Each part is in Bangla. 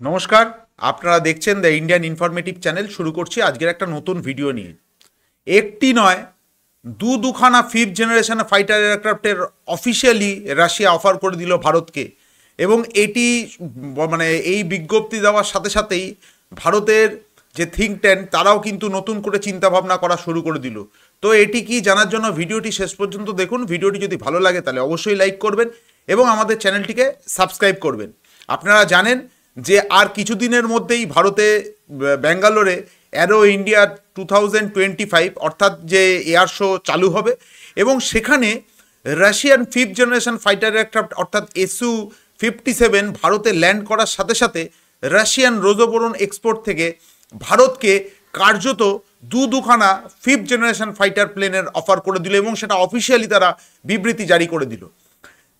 নমস্কার, আপনারা দেখছেন দ্য ইন্ডিয়ান ইনফরমেটিভ চ্যানেল। শুরু করছি আজকের একটা নতুন ভিডিও নিয়ে। একটি নয়, দুখানা ফিফথ জেনারেশন ফাইটার এয়ারক্রাফটের অফিসিয়ালি রাশিয়া অফার করে দিল ভারতকে। এবং এটি মানে এই বিজ্ঞপ্তি দেওয়ার সাথে সাথেই ভারতের যে থিঙ্ক ট্যাঙ্ক তারাও কিন্তু নতুন করে চিন্তাভাবনা করা শুরু করে দিল। তো এটি কি জানার জন্য ভিডিওটি শেষ পর্যন্ত দেখুন। ভিডিওটি যদি ভালো লাগে তাহলে অবশ্যই লাইক করবেন এবং আমাদের চ্যানেলটিকে সাবস্ক্রাইব করবেন। আপনারা জানেন যে আর কিছুদিনের মধ্যেই ভারতে ব্যাঙ্গালোরে অ্যারো ইন্ডিয়া 2025 অর্থাৎ যে এয়ার শো চালু হবে এবং সেখানে Russian fifth generation fighter aircraft অর্থাৎ Su-57 ভারতে ল্যান্ড করার সাথে সাথে রাশিয়ান রোজোবোরন এক্সপোর্ট থেকে ভারতকে কার্যত দুখানা ফিফথ জেনারেশন ফাইটার প্লেনের অফার করে দিল এবং সেটা অফিসিয়ালি তারা বিবৃতি জারি করে দিল।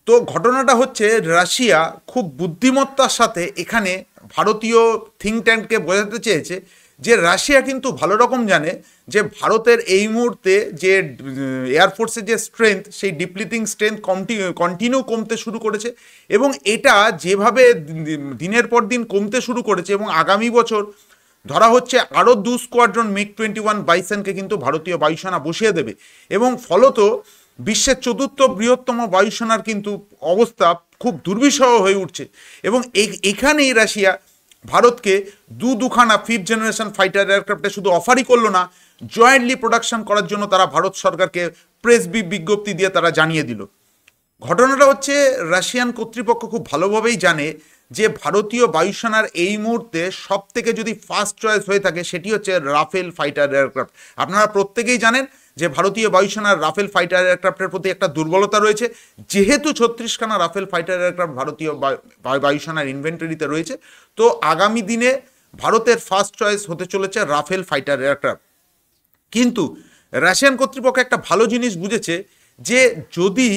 তো ঘটনাটা হচ্ছে রাশিয়া খুব বুদ্ধিমত্তার সাথে এখানে ভারতীয় থিঙ্ক ট্যাঙ্ককে বোঝাতে চেয়েছে যে রাশিয়া কিন্তু ভালো রকম জানে যে ভারতের এই মুহূর্তে যে এয়ারফোর্সের যে স্ট্রেংথ, সেই ডিপ্লিটিং স্ট্রেংথ কন্টিনিউ কমতে শুরু করেছে এবং এটা যেভাবে দিনের পর দিন কমতে শুরু করেছে এবং আগামী বছর ধরা হচ্ছে আরও 2 স্কোয়াড্রন মিগ-21 বাইসনকে কিন্তু ভারতীয় বায়ুসেনা বসিয়ে দেবে এবং ফলত বিশ্বের চতুর্থ বৃহত্তম বায়ুসেনার কিন্তু অবস্থা খুব দুর্বিষহ হয়ে উঠছে। এবং এখানেই রাশিয়া ভারতকে দুখানা ফিফথ জেনারেশন ফাইটার এয়ারক্রাফটে শুধু অফারই করলো না, জয়েন্টলি প্রোডাকশন করার জন্য তারা ভারত সরকারকে প্রেস বিজ্ঞপ্তি দিয়ে তারা জানিয়ে দিল। ঘটনাটা হচ্ছে রাশিয়ান কর্তৃপক্ষ খুব ভালোভাবেই জানে যে ভারতীয় বায়ুসেনার এই মুহূর্তে সব থেকে যদি ফার্স্ট চয়েস হয়ে থাকে সেটি হচ্ছে রাফেল ফাইটার এয়ারক্রাফট। আপনারা প্রত্যেকেই জানেন যে ভারতীয় বায়ুসেনার রাফেল ফাইটার এয়ারক্রাফটের প্রতি একটা দুর্বলতা রয়েছে। যেহেতু 36খানা রাফেল ফাইটার এয়ারক্রাফট ভারতীয় বায়ুসেনার ইনভেন্টরিতে রয়েছে, তো আগামী দিনে ভারতের ফার্স্ট চয়েস হতে চলেছে রাফেল ফাইটার এয়ারক্রাফট। কিন্তু রাশিয়ান কর্তৃপক্ষ একটা ভালো জিনিস বুঝেছে যে যদি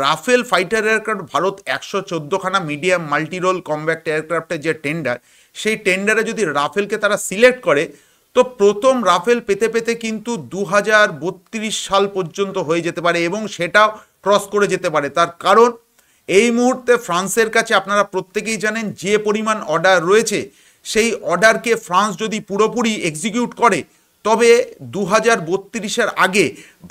রাফেল ফাইটার এয়ারক্রাফট ভারত 114খানা মিডিয়াম মাল্টিরোল কমব্যাক্ট এয়ারক্রাফটের যে টেন্ডার, সেই টেন্ডারে যদি রাফেলকে তারা সিলেক্ট করে তো প্রথম রাফেল পেতে পেতে কিন্তু 2032 সাল পর্যন্ত হয়ে যেতে পারে এবং সেটাও ক্রস করে যেতে পারে। তার কারণ এই মুহূর্তে ফ্রান্সের কাছে আপনারা প্রত্যেকেই জানেন যে পরিমাণ অর্ডার রয়েছে, সেই অর্ডারকে ফ্রান্স যদি পুরোপুরি এক্সিকিউট করে তবে 2032-এর আগে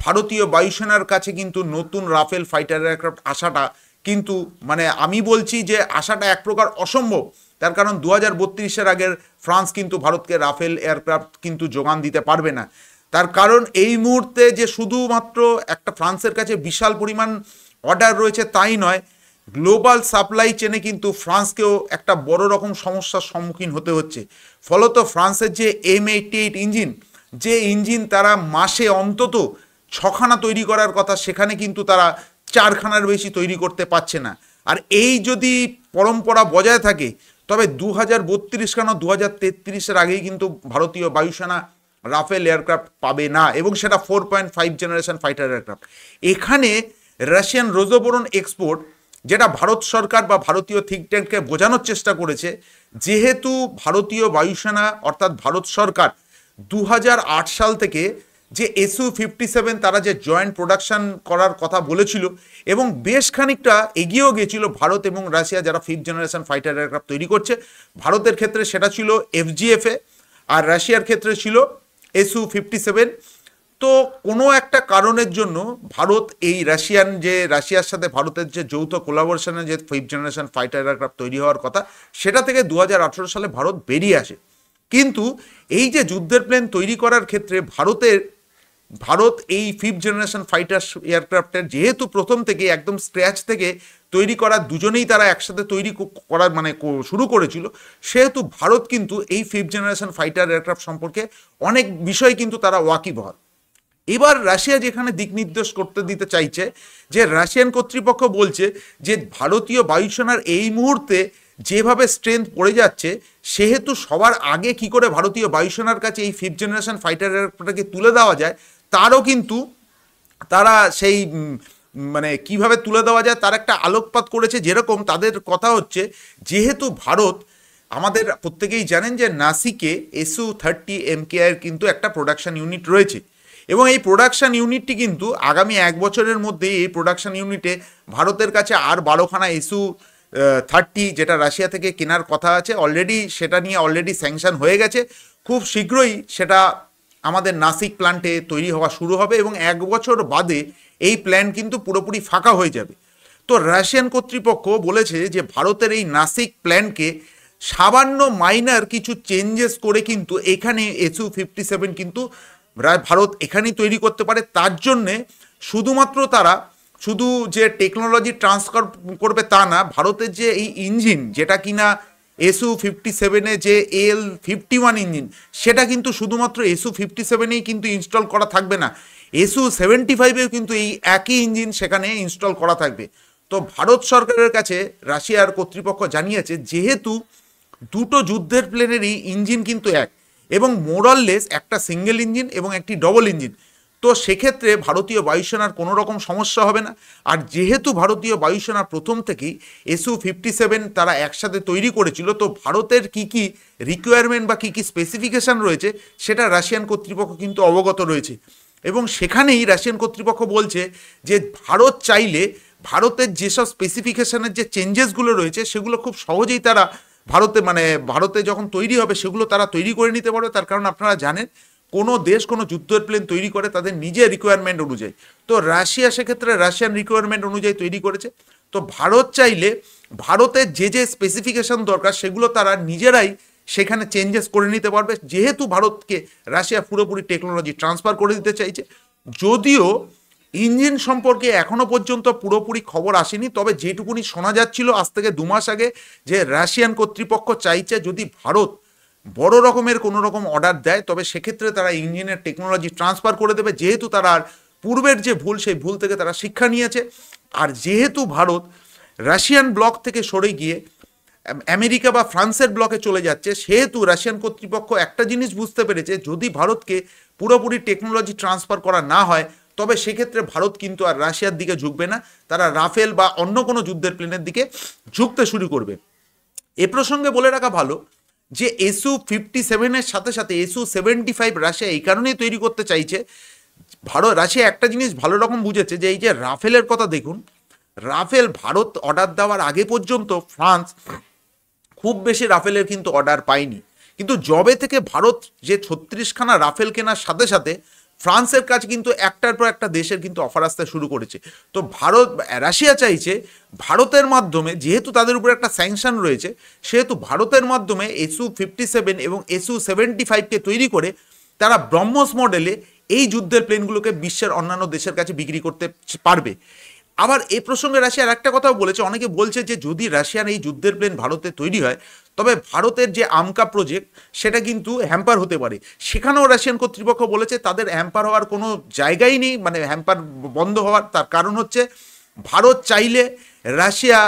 ভারতীয় বায়ুসেনার কাছে কিন্তু নতুন রাফেল ফাইটার এয়ারক্রাফট আসাটা কিন্তু মানে আমি বলছি যে আসাটা এক প্রকার অসম্ভব। তার কারণ 2032-এর আগের ফ্রান্স কিন্তু ভারতকে রাফেল এয়ারক্রাফট কিন্তু যোগান দিতে পারবে না। তার কারণ এই মুহূর্তে যে শুধুমাত্র একটা ফ্রান্সের কাছে বিশাল পরিমাণ অর্ডার রয়েছে তাই নয়, গ্লোবাল সাপ্লাই চেনে কিন্তু ফ্রান্সকেও একটা বড় রকম সমস্যার সম্মুখীন হতে হচ্ছে। ফলত ফ্রান্সের যে M88 ইঞ্জিন, যে ইঞ্জিন তারা মাসে অন্তত 6খানা তৈরি করার কথা, সেখানে কিন্তু তারা 4খানার বেশি তৈরি করতে পারছে না। আর এই যদি পরম্পরা বজায় থাকে তবে 2032 কেন 2033-এর আগেই কিন্তু ভারতীয় বায়ুসেনা রাফেল এয়ারক্রাফট পাবে না এবং সেটা 4.5 জেনারেশন ফাইটার এয়ারক্রাফট। এখানে রাশিয়ান রোজোবোরন এক্সপোর্ট যেটা ভারত সরকার বা ভারতীয় থিঙ্ক ট্যাঙ্ককে বোঝানোর চেষ্টা করেছে, যেহেতু ভারতীয় বায়ুসেনা অর্থাৎ ভারত সরকার 2008 সাল থেকে যে Su-57 তারা যে জয়েন্ট প্রোডাকশন করার কথা বলেছিল এবং বেশ খানিকটা এগিয়েও গিয়েছিল ভারত এবং রাশিয়া যারা ফিফথ জেনারেশন ফাইটার এয়ারক্রাফট তৈরি করছে। ভারতের ক্ষেত্রে সেটা ছিল FGF-এ আর রাশিয়ার ক্ষেত্রে ছিল Su-57। তো কোনো একটা কারণের জন্য ভারত এই রাশিয়ার সাথে ভারতের যে যৌথ কোলাবোরেশনে যে ফিফথ জেনারেশন ফাইটার এয়ারক্রাফট তৈরি হওয়ার কথা সেটা থেকে 2018 সালে ভারত বেরিয়ে আসে। কিন্তু এই যে যুদ্ধের প্লেন তৈরি করার ক্ষেত্রে ভারত এই ফিফথ জেনারেশন ফাইটার এয়ারক্রাফটের যেহেতু প্রথম থেকে একদম স্ক্র্যাচ থেকে তৈরি করার দুজনেই তারা একসাথে তৈরি করার মানে শুরু করেছিল, সেহেতু ভারত কিন্তু এই ফিফথ জেনারেশন ফাইটার এয়ারক্রাফট সম্পর্কে অনেক বিষয় কিন্তু তারা ওয়াকিবহাল। এবার রাশিয়া যেখানে দিক নির্দেশ করতে দিতে চাইছে, যে রাশিয়ান কর্তৃপক্ষ বলছে যে ভারতীয় বায়ুসেনার এই মুহূর্তে যেভাবে স্ট্রেংথ পড়ে যাচ্ছে, সেহেতু সবার আগে কি করে ভারতীয় বায়ুসেনার কাছে এই ফিফথ জেনারেশন ফাইটার এয়ারক্রাফটকে তুলে দেওয়া যায় তারও কিন্তু তারা সেই মানে কিভাবে তুলে দেওয়া যায় তার একটা আলোকপাত করেছে। যেরকম তাদের কথা হচ্ছে, যেহেতু ভারত আমাদের প্রত্যেকেই জানেন যে নাসিকে Su-30 MKI এর কিন্তু একটা প্রোডাকশন ইউনিট রয়েছে এবং এই প্রোডাকশন ইউনিটটি কিন্তু আগামী 1 বছরের মধ্যে এই প্রোডাকশন ইউনিটে ভারতের কাছে আর 12খানা 30 যেটা রাশিয়া থেকে কেনার কথা আছে, অলরেডি সেটা নিয়ে অলরেডি স্যাংশন হয়ে গেছে। খুব শীঘ্রই সেটা আমাদের নাসিক প্ল্যান্টে তৈরি হওয়া শুরু হবে এবং 1 বছর বাদে এই প্ল্যান্ট কিন্তু পুরোপুরি ফাঁকা হয়ে যাবে। তো রাশিয়ান কর্তৃপক্ষ বলেছে যে ভারতের এই নাসিক প্ল্যান্টকে সামান্য মাইনার কিছু চেঞ্জেস করে কিন্তু এখানে Su-57 কিন্তু ভারত এখানেই তৈরি করতে পারে। তার জন্যে শুধুমাত্র তারা শুধু যে টেকনোলজি ট্রান্সফার করবে তা না, ভারতের যে এই ইঞ্জিন যেটা কিনা Su-57 যে AL-51 ইঞ্জিন, সেটা কিন্তু শুধুমাত্র Su-57 কিন্তু ইনস্টল করা থাকবে না, Su-75 কিন্তু এই একই ইঞ্জিন সেখানে ইনস্টল করা থাকবে। তো ভারত সরকারের কাছে রাশিয়ার কর্তৃপক্ষ জানিয়েছে যেহেতু দুটো যুদ্ধের প্লেনেরই ইঞ্জিন কিন্তু এক এবং মোরাললেস একটা সিঙ্গেল ইঞ্জিন এবং একটি ডবল ইঞ্জিন, তো সেক্ষেত্রে ভারতীয় বায়ুসেনার কোনো রকম সমস্যা হবে না। আর যেহেতু ভারতীয় বায়ুসেনা প্রথম থেকেই Su-57 তারা একসাথে তৈরি করেছিল, তো ভারতের কি কি রিকোয়ারমেন্ট বা কি কি স্পেসিফিকেশান রয়েছে সেটা রাশিয়ান কর্তৃপক্ষ কিন্তু অবগত রয়েছে এবং সেখানেই রাশিয়ান কর্তৃপক্ষ বলছে যে ভারত চাইলে ভারতের যেসব স্পেসিফিকেশানের যে চেঞ্জেসগুলো রয়েছে সেগুলো খুব সহজেই তারা ভারতে যখন তৈরি হবে সেগুলো তারা তৈরি করে নিতে পারবে। তার কারণ আপনারা জানেন কোনো দেশ কোনো যুদ্ধের প্লেন তৈরি করে তাদের নিজের রিকোয়ারমেন্ট অনুযায়ী, তো রাশিয়া সেক্ষেত্রে রাশিয়ান রিকোয়ারমেন্ট অনুযায়ী তৈরি করেছে। তো ভারত চাইলে ভারতের যে যে স্পেসিফিকেশন দরকার সেগুলো তারা নিজেরাই সেখানে চেঞ্জেস করে নিতে পারবে, যেহেতু ভারতকে রাশিয়া পুরোপুরি টেকনোলজি ট্রান্সফার করে দিতে চাইছে। যদিও ইঞ্জিন সম্পর্কে এখনো পর্যন্ত পুরোপুরি খবর আসেনি, তবে যেটুকুনি শোনা যাচ্ছিল আজ থেকে 2 মাস আগে যে রাশিয়ান কর্তৃপক্ষ চাইছে যদি ভারত বড় রকমের কোনো রকম অর্ডার দেয় তবে সেক্ষেত্রে তারা ইঞ্জিনের টেকনোলজি ট্রান্সফার করে দেবে, যেহেতু তারা আর পূর্বের যে ভুল সেই ভুল থেকে তারা শিক্ষা নিয়েছে। আর যেহেতু ভারত রাশিয়ান ব্লক থেকে সরে গিয়ে আমেরিকা বা ফ্রান্সের ব্লকে চলে যাচ্ছে, সেহেতু রাশিয়ান কর্তৃপক্ষ একটা জিনিস বুঝতে পেরেছে যদি ভারতকে পুরোপুরি টেকনোলজি ট্রান্সফার করা না হয় তবে সেক্ষেত্রে ভারত কিন্তু আর রাশিয়ার দিকে ঝুঁকবে না, তারা রাফেল বা অন্য কোনো যুদ্ধের প্লেনের দিকে ঝুঁকতে শুরু করবে। এ প্রসঙ্গে বলে রাখা ভালো যে Su-57 সাথে সাথে Su-75 রাশিয়া এই কারণেই তৈরি করতে চাইছে। রাশিয়া একটা জিনিস ভালো রকম বুঝেছে যে এই যে রাফেলের কথা দেখুন, রাফেল ভারত অর্ডার দেওয়ার আগে পর্যন্ত ফ্রান্স খুব বেশি রাফেলের কিন্তু অর্ডার পায়নি, কিন্তু যবে থেকে ভারত যে 36খানা রাফেল কেনার সাথে সাথে ফ্রান্সের কাছে কিন্তু একটার পর একটা দেশের কিন্তু অফার আসতে শুরু করেছে। তো রাশিয়া চাইছে ভারতের মাধ্যমে, যেহেতু তাদের উপর একটা স্যাংশন রয়েছে, সেহেতু ভারতের মাধ্যমে Su-57 এবং Su-75কে তৈরি করে তারা ব্রহ্মস মডেলে এই যুদ্ধের প্লেনগুলোকে বিশ্বের অন্যান্য দেশের কাছে বিক্রি করতে পারবে। আবার এই প্রসঙ্গে রাশিয়ার একটা কথাও বলেছে, অনেকে বলছে যে যদি রাশিয়ার এই যুদ্ধের প্লেন ভারতে তৈরি হয় তবে ভারতের যে আমকা প্রজেক্ট সেটা কিন্তু হ্যাম্পার হতে পারে। সেখানেও রাশিয়ান কর্তৃপক্ষ বলেছে তাদের হ্যাম্পার হওয়ার কোনো জায়গাই নেই, হ্যাম্পার বন্ধ হওয়ার। তার কারণ হচ্ছে ভারত চাইলে রাশিয়া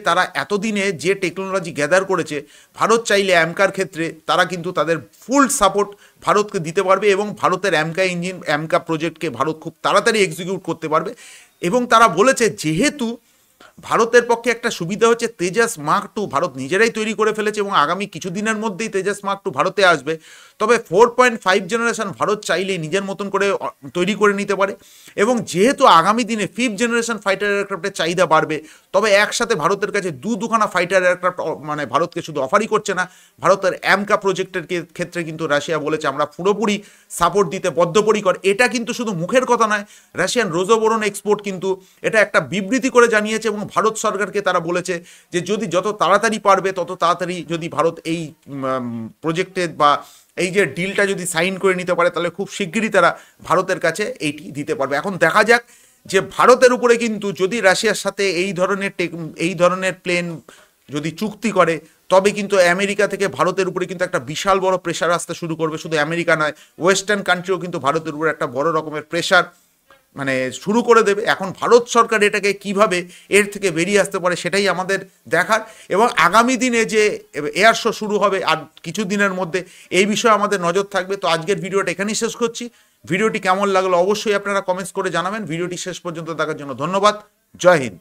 তারা এতদিনে যে টেকনোলজি গ্যাদার করেছে, ভারত চাইলে অ্যামকার ক্ষেত্রে তারা কিন্তু তাদের ফুল সাপোর্ট ভারতকে দিতে পারবে এবং ভারতের অ্যামকা প্রজেক্টকে ভারত খুব তাড়াতাড়ি এক্সিকিউট করতে পারবে। এবং তারা বলেছে যেহেতু ভারতের পক্ষে একটা সুবিধা হচ্ছে তেজাস মার্ক 2 ভারত নিজেরাই তৈরি করে ফেলেছে এবং আগামী কিছুদিনের মধ্যেই তেজাস মার্ক 2 ভারতে আসবে, তবে 4.5 জেনারেশন ভারত চাইলেই নিজের মতন করে তৈরি করে নিতে পারে। এবং যেহেতু আগামী দিনে 5th জেনারেশন ফাইটার এয়ারক্রাফটের চাহিদা বাড়বে, তবে একসাথে ভারতের কাছে দুখানা ফাইটার এয়ারক্রাফট ভারতকে শুধু অফারই করছে না, ভারতের অ্যামকা প্রজেক্টের ক্ষেত্রে কিন্তু রাশিয়া বলেছে আমরা পুরোপুরি সাপোর্ট দিতে বদ্ধপরিকর। এটা কিন্তু শুধু মুখের কথা নয়, রাশিয়ান রোজোবোরন এক্সপোর্ট কিন্তু এটা একটা বিবৃতি করে জানিয়েছে এবং ভারত সরকারকে তারা বলেছে যে যদি যত তাড়াতাড়ি পারবে তত তাড়াতাড়ি যদি ভারত এই প্রজেক্টে বা এই যে ডিলটা যদি সাইন করে নিতে পারে তাহলে খুব শিগগিরই তারা ভারতের কাছে এইটি দিতে পারবে। এখন দেখা যাক যে ভারতের উপরে কিন্তু যদি রাশিয়ার সাথে এই ধরনের প্লেন যদি চুক্তি করে তবে কিন্তু আমেরিকা থেকে ভারতের উপরে কিন্তু একটা বিশাল বড় প্রেশার আসতে শুরু করবে। শুধু আমেরিকা নয়, ওয়েস্টার্ন কান্ট্রিও কিন্তু ভারতের উপরে একটা বড় রকমের প্রেশার শুরু করে দেবে। এখন ভারত সরকার এটাকে কিভাবে এর থেকে বেরিয়ে আসতে পারে সেটাই আমাদের দেখার, এবং আগামী দিনে যে এয়ার শো শুরু হবে আর কিছু দিনের মধ্যে এই বিষয়ে আমাদের নজর থাকবে। তো আজকের ভিডিওটা এখানেই শেষ করছি। ভিডিওটি কেমন লাগলো অবশ্যই আপনারা কমেন্টস করে জানাবেন। ভিডিওটি শেষ পর্যন্ত দেখার জন্য ধন্যবাদ। জয় হিন্দ।